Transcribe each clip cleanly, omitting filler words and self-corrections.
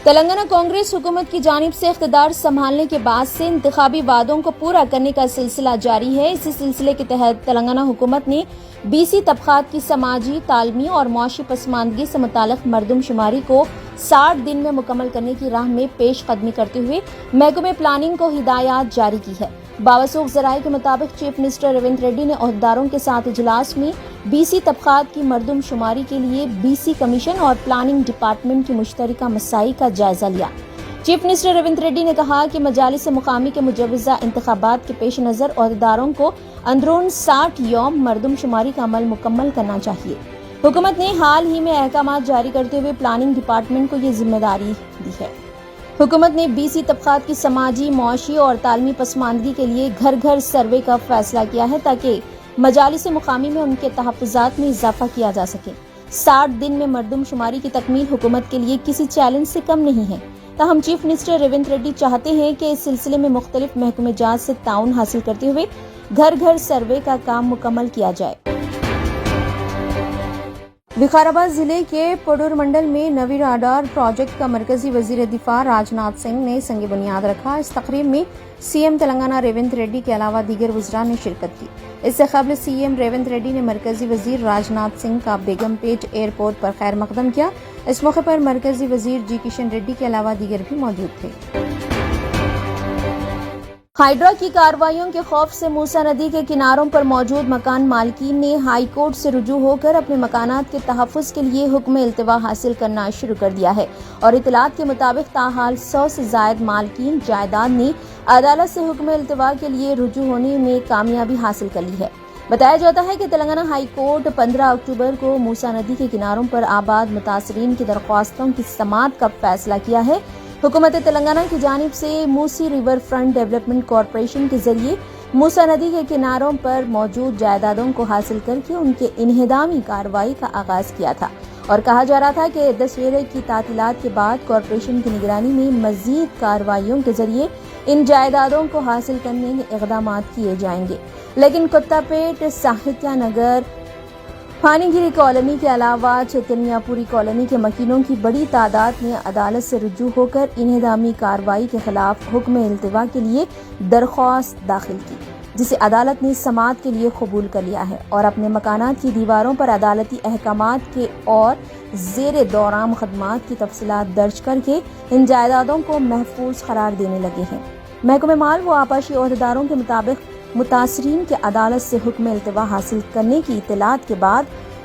تلنگانہ کانگریس حکومت کی جانب سے اقتدار سنبھالنے کے بعد سے انتخابی وعدوں کو پورا کرنے کا سلسلہ جاری ہے۔ اسی سلسلے کے تحت تلنگانہ حکومت نے BC طبقات کی سماجی، تعلیمی اور معاشی پسماندگی سے متعلق مردم شماری کو 60 دن میں مکمل کرنے کی راہ میں پیش قدمی کرتے ہوئے محکمہ پلاننگ کو ہدایات جاری کی ہے۔ باوثوق ذرائع کے مطابق چیف منسٹر ریونت ریڈی نے عہدیداروں کے ساتھ اجلاس میں BC طبقات کی مردم شماری کے لیے BC کمیشن اور پلاننگ ڈپارٹمنٹ کی مشترکہ مساعی کا جائزہ لیا۔ چیف منسٹر ریونت ریڈی نے کہا کہ مجالس مقامی کے مجوزہ انتخابات کے پیش نظر عہدیداروں کو اندرون 60 یوم مردم شماری کا عمل مکمل کرنا چاہیے۔ حکومت نے حال ہی میں احکامات جاری کرتے ہوئے پلاننگ ڈپارٹمنٹ کو یہ ذمہ داری دی ہے۔ حکومت نے BC طبقات کی سماجی، معاشی اور تعلیمی پسماندگی کے لیے گھر گھر سروے کا فیصلہ کیا ہے تاکہ مجالس مقامی میں ان کے تحفظات میں اضافہ کیا جا سکے۔ 60 دن میں مردم شماری کی تکمیل حکومت کے لیے کسی چیلنج سے کم نہیں ہے، تاہم چیف منسٹر ریونت ریڈی چاہتے ہیں کہ اس سلسلے میں مختلف محکمہ جات سے تعاون حاصل کرتے ہوئے گھر گھر سروے کا کام مکمل کیا جائے۔ وقار آباد ضلع کے پڈور منڈل میں نوی راڈار پروجیکٹ کا مرکزی وزیر دفاع راج ناتھ سنگھ نے سنگ بنیاد رکھا۔ اس تقریب میں CM تلنگانہ ریونت ریڈی کے علاوہ دیگر وزراء نے شرکت کی۔ اس سے قبل CM ریونت ریڈی نے مرکزی وزیر راج ناتھ سنگھ کا بیگم پیٹ ایئرپورٹ پر خیر مقدم کیا۔ اس موقع پر مرکزی وزیر جی کشن ریڈی کے علاوہ دیگر بھی موجود تھے۔ ہائیڈرا کی کارروائیوں کے خوف سے موسیٰ ندی کے کناروں پر موجود مکان مالکین نے ہائی کورٹ سے رجوع ہو کر اپنے مکانات کے تحفظ کے لیے حکم التوا حاصل کرنا شروع کر دیا ہے اور اطلاعات کے مطابق تاحال 100 سے زائد مالکین جائیداد نے عدالت سے حکم التوا کے لیے رجوع ہونے میں کامیابی حاصل کر لی ہے۔ بتایا جاتا ہے کہ تلنگانہ ہائی کورٹ 15 اکتوبر کو موسیٰ ندی کے کناروں پر آباد متاثرین کی درخواستوں کی سماعت کا فیصلہ کیا ہے۔ حکومت تلنگانہ کی جانب سے موسی ریور فرنٹ ڈیولپمنٹ کارپوریشن کے ذریعے موسیٰ ندی کے کناروں پر موجود جائیدادوں کو حاصل کر کے ان کے انہدامی کارروائی کا آغاز کیا تھا اور کہا جا رہا تھا کہ دسہرے کی تعطیلات کے بعد کارپوریشن کی نگرانی میں مزید کارروائیوں کے ذریعے ان جائیدادوں کو حاصل کرنے کے اقدامات کیے جائیں گے، لیکن کتا پیٹ، ساہتیہ نگر، پانی گیری کالونی کے علاوہ چیتنیا پوری کالونی کے مکینوں کی بڑی تعداد نے عدالت سے رجوع ہو کر انہدامی کارروائی کے خلاف حکم التوا کے لیے درخواست داخل کی، جسے عدالت نے سماعت کے لیے قبول کر لیا ہے اور اپنے مکانات کی دیواروں پر عدالتی احکامات کے اور زیر دوران مقدمات کی تفصیلات درج کر کے ان جائیدادوں کو محفوظ قرار دینے لگے ہیں۔ محکمہ مال و آبپاشی عہدیداروں کے مطابق متاثرین کے عدالت سے حکم التوا حاصل کرنے کی اطلاعات کے بعد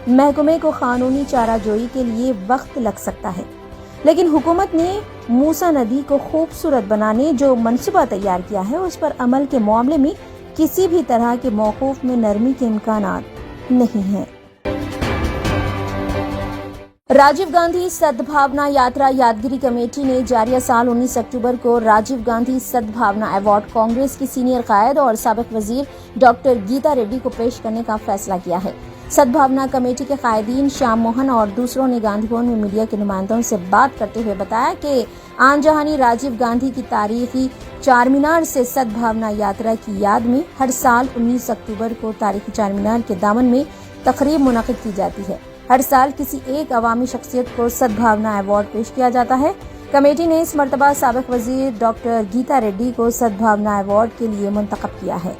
محکمے کو قانونی چارہ جوئی کے لیے وقت لگ سکتا ہے، لیکن حکومت نے موسیٰ ندی کو خوبصورت بنانے جو منصوبہ تیار کیا ہے اس پر عمل کے معاملے میں کسی بھی طرح کے موقف میں نرمی کے امکانات نہیں ہیں۔ راجیو گاندھی سدبھاونا یاترا یادگیری کمیٹی نے جاریہ سال 19 اکتوبر کو راجیو گاندھی سدبھاونا ایوارڈ کانگریس کی سینئر قائد اور سابق وزیر ڈاکٹر گیتا ریڈی کو پیش کرنے کا فیصلہ کیا ہے۔ سدبھاونا کمیٹی کے قائدین شیام موہن اور دوسروں نے گاندھی بھون میں میڈیا کے نمائندوں سے بات کرتے ہوئے بتایا کہ آن جہانی راجیو گاندھی کی تاریخی چار مینار سے سدبھاونا یاترا کی یاد میں ہر سال 19 اکتوبر کو تاریخی چار مینار کے دامن میں تقریب منعقد کی جاتی ہے۔ ہر سال کسی ایک عوامی شخصیت کو سدبھاونا ایوارڈ پیش کیا جاتا ہے۔ کمیٹی نے اس مرتبہ سابق وزیر ڈاکٹر گیتا ریڈی کو سدبھاونا ایوارڈ کے لیے منتخب کیا ہے۔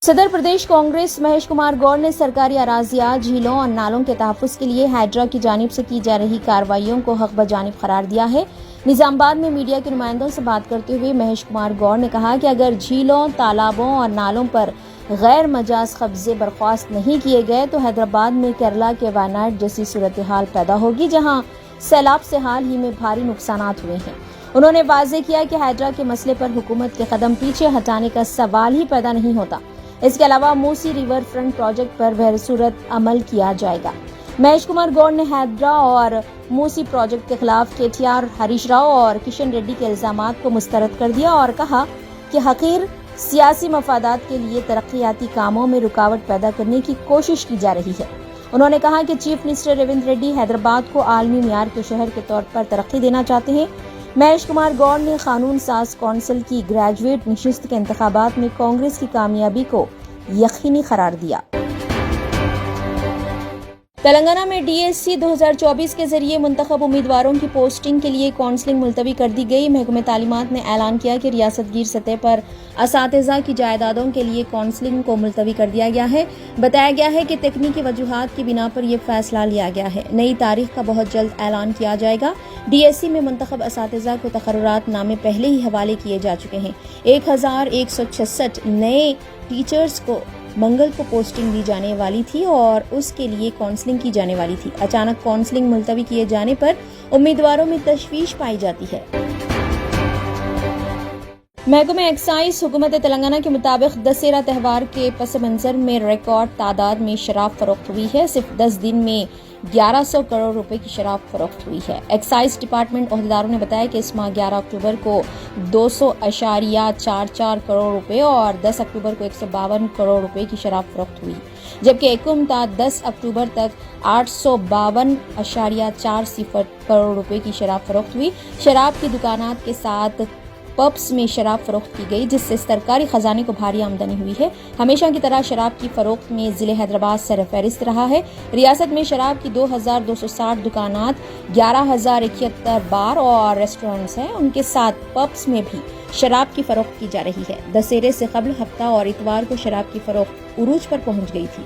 صدر پردیش کانگریس مہیش کمار گوڑ نے سرکاری اراضیات، جھیلوں اور نالوں کے تحفظ کے لیے ہائیڈرا کی جانب سے کی جا رہی کارروائیوں کو حق بجانب قرار دیا ہے۔ نظام آباد میں میڈیا کے نمائندوں سے بات کرتے ہوئے مہیش کمار گوڑ نے کہا کہ اگر جھیلوں، تالابوں اور نالوں پر غیر مجاز قبضے برخاست نہیں کیے گئے تو حیدرآباد میں کیرلا کے وائناڈ جیسی صورتحال پیدا ہوگی جہاں سیلاب سے حال ہی میں بھاری نقصانات ہوئے ہیں۔ انہوں نے واضح کیا کہ ہائیڈرا کے مسئلے پر حکومت کے قدم پیچھے ہٹانے کا سوال ہی پیدا نہیں ہوتا۔ اس کے علاوہ موسی ریور فرنٹ پروجیکٹ پر بہر صورت عمل کیا جائے گا۔ مہیش کمار گوڑ نے ہائیڈرا اور موسی پروجیکٹ کے خلاف KTR، ہریش راؤ اور کشن ریڈی کے الزامات کو مسترد کر دیا اور کہا کہ حقیر سیاسی مفادات کے لیے ترقیاتی کاموں میں رکاوٹ پیدا کرنے کی کوشش کی جا رہی ہے۔ انہوں نے کہا کہ چیف منسٹر ریونت ریڈی حیدرآباد کو عالمی معیار کے شہر کے طور پر ترقی دینا چاہتے ہیں۔ مہیش کمار گوڑ نے قانون ساز کونسل کی گریجویٹ نشست کے انتخابات میں کانگریس کی کامیابی کو یقینی قرار دیا۔ تلنگانہ میں DSC 2024 کے ذریعے منتخب امیدواروں کی پوسٹنگ کے لیے کاؤنسلنگ ملتوی کر دی گئی۔ محکمہ تعلیمات نے اعلان کیا کہ ریاست گیر سطح پر اساتذہ کی جائیدادوں کے لیے کاؤنسلنگ کو ملتوی کر دیا گیا ہے۔ بتایا گیا ہے کہ تکنیکی وجوہات کی بنا پر یہ فیصلہ لیا گیا ہے۔ نئی تاریخ کا بہت جلد اعلان کیا جائے گا۔ DSC میں منتخب اساتذہ کو تقررات نامے پہلے ہی حوالے کیے جا چکے ہیں۔ 1166 نئے ٹیچرز کو منگل کو پوسٹنگ دی جانے والی تھی اور اس کے لیے کاؤنسلنگ کی جانے والی تھی۔ اچانک کاؤنسلنگ ملتوی کیے جانے پر امیدواروں میں تشویش پائی جاتی ہے۔ محکمہ ایکسائز حکومت تلنگانہ کے مطابق دسہرہ تہوار کے پس منظر میں ریکارڈ تعداد میں شراب فروخت ہوئی ہے۔ صرف 10 دن میں 1100 کروڑ روپے کی شراب فروخت ہوئی ہے۔ ایکسائز ڈپارٹمنٹ عہدیداروں نے بتایا کہ اس ماہ 11 اکتوبر کو 200.44 کروڑ روپے اور 10 اکتوبر کو 152 کروڑ روپے کی شراب فروخت ہوئی، جبکہ ایکم تا 10 اکتوبر تک 852.40 کروڑ روپے کی شراب فروخت ہوئی۔ شراب کی دکانات کے ساتھ پبس میں شراب فروخت کی گئی، جس سے سرکاری خزانے کو بھاری آمدنی ہوئی ہے۔ ہمیشہ کی طرح شراب کی فروخت میں ضلع حیدرآباد سرفہرست رہا ہے۔ ریاست میں شراب کی 2260 دکانات، 11,071 بار اور ریسٹورنٹس ہیں۔ ان کے ساتھ پبس میں بھی شراب کی فروخت کی جا رہی ہے۔ دسہرے سے قبل ہفتہ اور اتوار کو شراب کی فروخت عروج پر پہنچ گئی تھی۔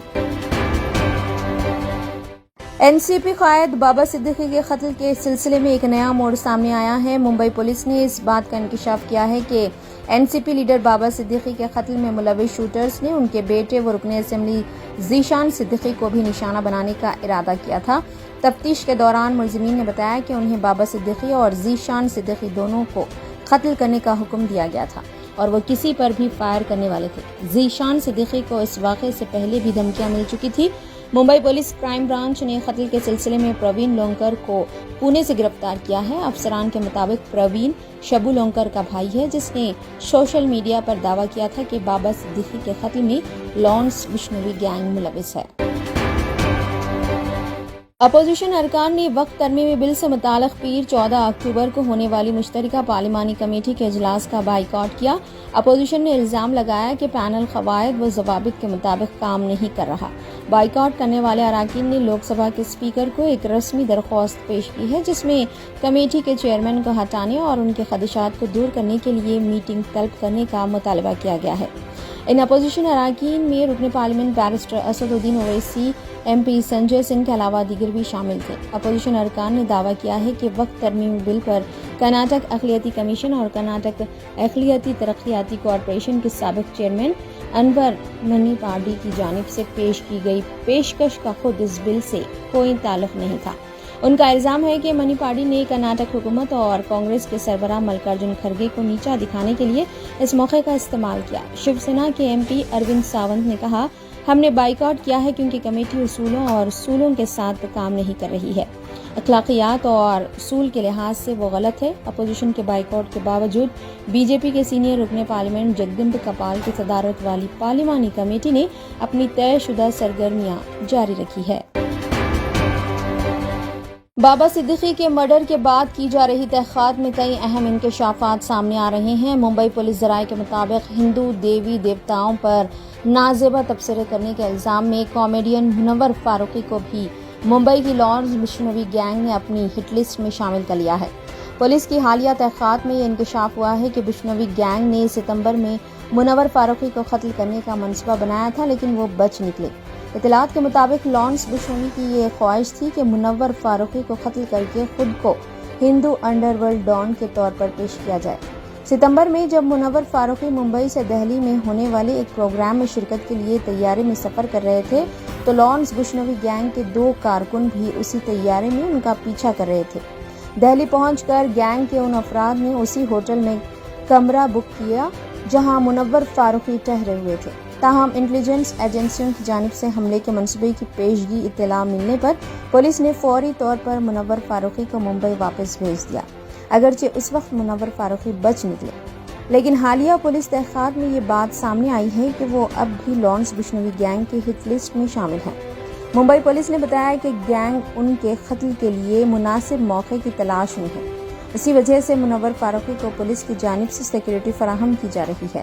NCP قائد بابا صدیقی کے قتل کے سلسلے میں ایک نیا موڑ سامنے آیا ہے۔ ممبئی پولیس نے اس بات کا انکشاف کیا ہے کہ NCP لیڈر بابا صدیقی کے قتل میں ملوث شوٹرز نے ان کے بیٹے و رکن اسمبلی ذیشان صدیقی کو بھی نشانہ بنانے کا ارادہ کیا تھا۔ تفتیش کے دوران ملزمین نے بتایا کہ انہیں بابا صدیقی اور ذیشان صدیقی دونوں کو قتل کرنے کا حکم دیا گیا تھا اور وہ کسی پر بھی فائر کرنے والے تھے۔ ذیشان صدیقی کو اس واقعے سے پہلے بھی دھمکیاں مل چکی تھی۔ ممبئی پولیس کرائم برانچ نے قتل کے سلسلے میں پروین لونکر کو پونے سے گرفتار کیا ہے۔ افسران کے مطابق پروین شبو لونکر کا بھائی ہے، جس نے سوشل میڈیا پر دعویٰ کیا تھا کہ بابا صدیقی کے قتل میں لارنس بشنوئی گینگ ملوث ہے۔ اپوزیشن ارکان نے وقت ترمیمی بل سے متعلق پیر 14 اکتوبر کو ہونے والی مشترکہ پارلیمانی کمیٹی کے اجلاس کا بائیکاٹ کیا۔ اپوزیشن نے الزام لگایا کہ پینل قواعد و ضوابط کے مطابق کام نہیں کر رہا۔ بائیکاٹ کرنے والے اراکین نے لوک سبھا کے اسپیکر کو ایک رسمی درخواست پیش کی ہے، جس میں کمیٹی کے چیئرمین کو ہٹانے اور ان کے خدشات کو دور کرنے کے لیے میٹنگ طلب کرنے کا مطالبہ کیا گیا ہے۔ ان اپوزیشن اراکین میں رکن پارلیمنٹ بیرسٹر اسد الدین اویسی، MP سنجے سنگھ کے علاوہ دیگر بھی شامل تھے۔ اپوزیشن ارکان نے دعویٰ کیا ہے کہ وقت ترمیمی بل پر کرناٹک اقلیتی کمیشن اور کرناٹک اقلیتی ترقیاتی کارپوریشن کے سابق چیئرمین انور منی پاڈی کی جانب سے پیش کی گئی پیشکش کا خود اس بل سے کوئی تعلق نہیں تھا۔ ان کا الزام ہے کہ منی پاڈی نے کرناٹک حکومت اور کانگریس کے سربراہ ملکارجن کھڑگے کو نیچا دکھانے کے لیے اس موقع کا استعمال کیا۔ شیو سینا کے MP اروند ساونت نے کہا، ہم نے بائیکاٹ کیا ہے کیونکہ کمیٹی اصولوں اور اصولوں کے ساتھ کام نہیں کر رہی ہے۔ اخلاقیات اور اصول کے لحاظ سے وہ غلط ہے۔ اپوزیشن کے بائیکاٹ کے باوجود BJP کے سینئر رکن پارلیمنٹ جگدمب کپال کی صدارت والی پارلیمانی کمیٹی نے اپنی طے شدہ سرگرمیاں جاری رکھی ہے۔ بابا صدیقی کے مرڈر کے بعد کی جا رہی تحقیقات میں کئی اہم انکشافات سامنے آ رہے ہیں۔ ممبئی پولیس ذرائع کے مطابق ہندو دیوی دیوتاؤں پر نازیبا تبصرے کرنے کے الزام میں کامیڈین منور فاروقی کو بھی ممبئی کی لارنس بشنوئی گینگ نے اپنی ہٹ لسٹ میں شامل کر لیا ہے۔ پولیس کی حالیہ تحقیقات میں یہ انکشاف ہوا ہے کہ بشنوئی گینگ نے ستمبر میں منور فاروقی کو قتل کرنے کا منصوبہ بنایا تھا، لیکن وہ بچ نکلے۔ اطلاعات کے مطابق لارنس بشنوئی کی یہ خواہش تھی کہ منور فاروقی کو قتل کر کے خود کو ہندو انڈر ورلڈ ڈان کے طور پر پیش کیا جائے۔ ستمبر میں جب منور فاروقی ممبئی سے دہلی میں ہونے والے ایک پروگرام میں شرکت کے لیے طیارے میں سفر کر رہے تھے تو لارنس بشنوئی گینگ کے 2 کارکن بھی اسی طیارے میں ان کا پیچھا کر رہے تھے۔ دہلی پہنچ کر گینگ کے ان افراد نے اسی ہوٹل میں کمرہ بک کیا جہاں منور فاروقی ٹھہرے ہوئے تھے۔ تاہم انٹیلیجنس ایجنسیوں کی جانب سے حملے کے منصوبے کی پیشگی اطلاع ملنے پر پولیس نے فوری طور پر منور فاروقی کو ممبئی واپس بھیج دیا، اگرچہ اس وقت منور فاروقی بچ نکلے۔ لیکن حالیہ پولیس تحقیقات میں یہ بات سامنے آئی ہے کہ وہ اب بھی لارنس بشنوئی گینگ کی ہٹ لسٹ میں شامل ہیں۔ ممبئی پولیس نے بتایا کہ گینگ ان کے قتل کے لیے مناسب موقع کی تلاش میں ہے، اسی وجہ سے منور فاروقی کو پولیس کی جانب سے سیکورٹی فراہم کی جا رہی ہے۔